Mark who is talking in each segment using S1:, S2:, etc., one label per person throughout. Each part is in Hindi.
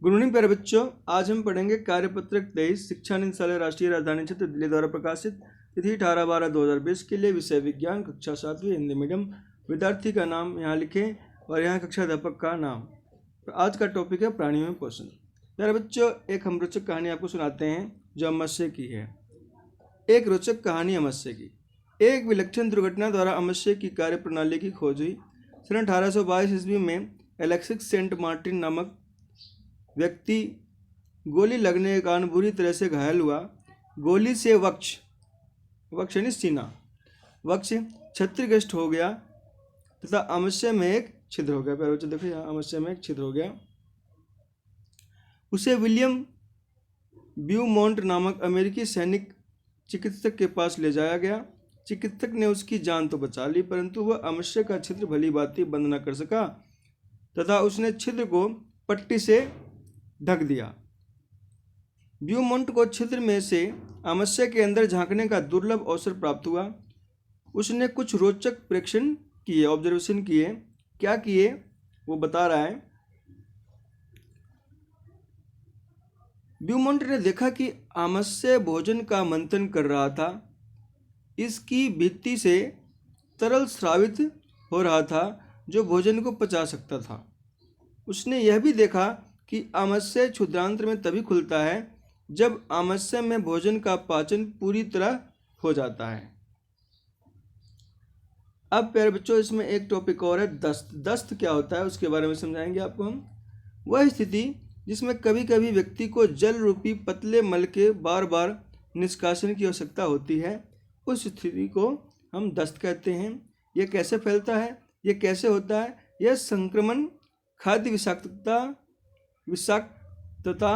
S1: गुड मॉर्निंग प्यारे बच्चों, आज हम पढ़ेंगे कार्यपत्रक 23 शिक्षा निदेशालय राष्ट्रीय राजधानी क्षेत्र दिल्ली द्वारा प्रकाशित तिथि 18/12/2020 के लिए विषय विज्ञान कक्षा 7वीं हिंदी मीडियम। विद्यार्थी का नाम यहाँ लिखें और यहाँ कक्षा अध्यापक का नाम। आज का टॉपिक है प्राणियों में पोषण। प्यारे बच्चों, एक हम रोचक कहानी आपको सुनाते हैं जो अमस्य की है। एक रोचक कहानी अमस्य की। एक विलक्षण दुर्घटना द्वारा अमस्य की कार्य प्रणाली की खोज हुई। सन 1822 ईस्वी में एलेक्सिस सेंट मार्टिन नामक व्यक्ति गोली लगने के कारण बुरी तरह से घायल हुआ। गोली से वक्ष यानी सीना वक्ष क्षतिग्रस्त हो गया तथा अमस्य में एक छिद्र हो गया। प्यारे बच्चों देखो यहाँ अमस्य में एक छिद्र हो गया। उसे विलियम ब्यूमॉन्ट नामक अमेरिकी सैनिक चिकित्सक के पास ले जाया गया। चिकित्सक ने उसकी जान तो बचा ली, परंतु वह अमस्य का छिद्र भली भांति बंद न कर सका तथा उसने छिद्र को पट्टी से ढक दिया। ब्यूमॉन्ट को छिद्र में से अमस्य के अंदर झांकने का दुर्लभ अवसर प्राप्त हुआ। उसने कुछ रोचक प्रेक्षण किए, ऑब्जर्वेशन किए। क्या किए वो बता रहा है। ब्यूमॉन्ट ने देखा कि अमस्य भोजन का मंथन कर रहा था। इसकी भित्ति से तरल स्रावित हो रहा था जो भोजन को पचा सकता था। उसने यह भी देखा कि अमस्य क्षुद्रांत्र में तभी खुलता है जब अमस्य में भोजन का पाचन पूरी तरह हो जाता है। अब प्यारे बच्चों, इसमें एक टॉपिक और है दस्त। दस्त क्या होता है उसके बारे में समझाएंगे आपको हम। वह स्थिति जिसमें कभी कभी व्यक्ति को जल रूपी पतले मल के बार बार निष्कासन की आवश्यकता होती है, उस स्थिति को हम दस्त कहते हैं। यह कैसे फैलता है, यह कैसे होता है? यह संक्रमण खाद्य विषाक्तता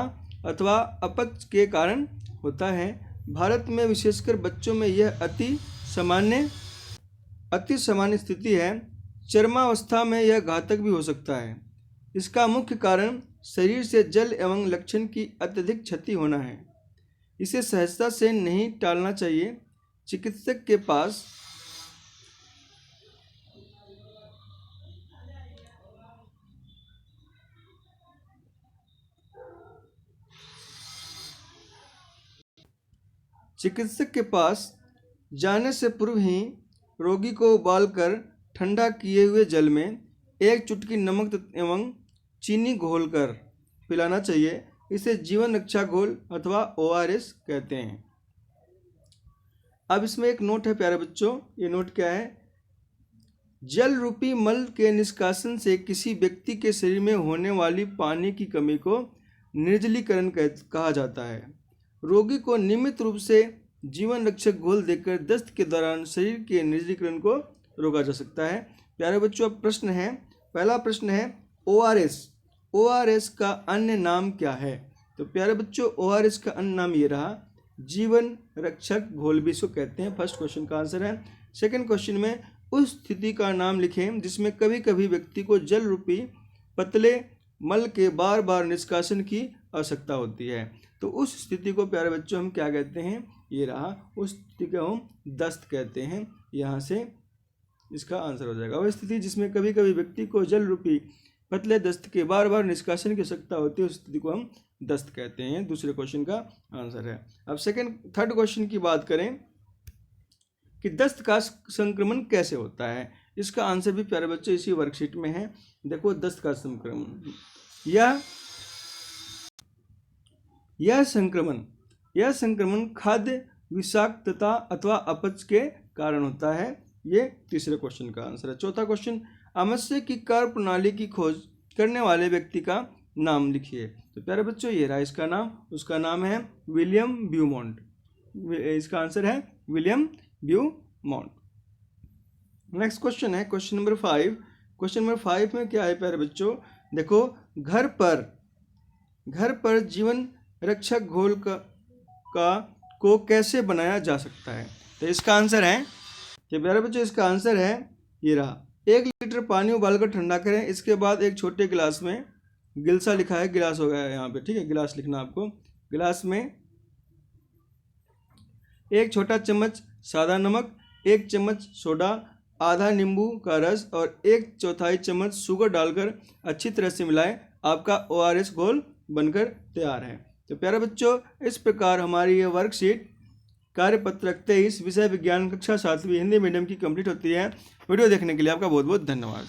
S1: अथवा अपच के कारण होता है। भारत में विशेषकर बच्चों में यह अति सामान्य स्थिति है। चरमावस्था में यह घातक भी हो सकता है। इसका मुख्य कारण शरीर से जल एवं लक्षण की अत्यधिक क्षति होना है। इसे सहजता से नहीं टालना चाहिए। चिकित्सक के पास जाने से पूर्व ही रोगी को उबालकर ठंडा किए हुए जल में एक चुटकी नमक एवं चीनी घोलकर पिलाना चाहिए। इसे जीवन रक्षा घोल अथवा ORS कहते हैं। अब इसमें एक नोट है प्यारे बच्चों। ये नोट क्या है? जल रूपी मल के निष्कासन से किसी व्यक्ति के शरीर में होने वाली पानी की कमी को निर्जलीकरण कहा जाता है। रोगी को नियमित रूप से जीवन रक्षक घोल देकर दस्त के दौरान शरीर के निर्जलीकरण को रोका जा सकता है। प्यारे बच्चों, अब प्रश्न है। पहला प्रश्न है ORS का अन्य नाम क्या है? तो प्यारे बच्चों, ORS का अन्य नाम ये रहा, जीवन रक्षक घोल भी इसको कहते हैं। फर्स्ट क्वेश्चन का आंसर है। सेकंड क्वेश्चन में उस स्थिति का नाम लिखें जिसमें कभी कभी व्यक्ति को जल रूपी पतले मल के बार बार निष्कासन की आवश्यकता होती है। तो उस स्थिति को प्यारे बच्चों हम क्या कहते हैं? ये रहा, उस स्थिति को हम दस्त कहते हैं। यहाँ से इसका आंसर हो जाएगा। वह स्थिति जिसमें कभी कभी व्यक्ति को जल रूपी पतले दस्त के बार बार निष्कासन की आवश्यकता होती है, उस स्थिति को हम दस्त कहते हैं। दूसरे क्वेश्चन का आंसर है। अब थर्ड क्वेश्चन की बात करें कि दस्त का संक्रमण कैसे होता है, इसका आंसर भी प्यारे बच्चों इसी वर्कशीट में है। देखो, दस्त का संक्रमण, यह संक्रमण खाद्य विषाक्तता अथवा अपच के कारण होता है। ये तीसरे क्वेश्चन का आंसर है। चौथा क्वेश्चन, अमस्य की कार्य प्रणाली की खोज करने वाले व्यक्ति का नाम लिखिए। तो प्यारे बच्चों, ये रहा इसका नाम। उसका नाम है विलियम ब्यूमॉन्ट। इसका आंसर है विलियम ब्यूमॉन्ट। नेक्स्ट क्वेश्चन है क्वेश्चन नंबर 5। क्वेश्चन नंबर 5 में क्या है प्यारे बच्चों? देखो, घर पर जीवन रक्षक घोल को कैसे बनाया जा सकता है? तो इसका आंसर है कि प्यारे बच्चों, इसका आंसर है ये रहा। 1 लीटर पानी उबालकर ठंडा करें। इसके बाद एक छोटे गिलास में, गिलसा लिखा है, गिलास हो गया है यहाँ पे, ठीक है, गिलास लिखना आपको। गिलास में 1 छोटा चम्मच सादा नमक, 1 चम्मच सोडा, आधा नींबू का रस और 1/4 चम्मच शुगर डालकर अच्छी तरह से मिलाएं। आपका ORS घोल बनकर तैयार है। तो प्यारे बच्चों, इस प्रकार हमारी ये वर्कशीट कार्यपत्रक 23 विषय विज्ञान कक्षा 7वीं हिंदी मीडियम की कंप्लीट होती है। वीडियो देखने के लिए आपका बहुत बहुत धन्यवाद।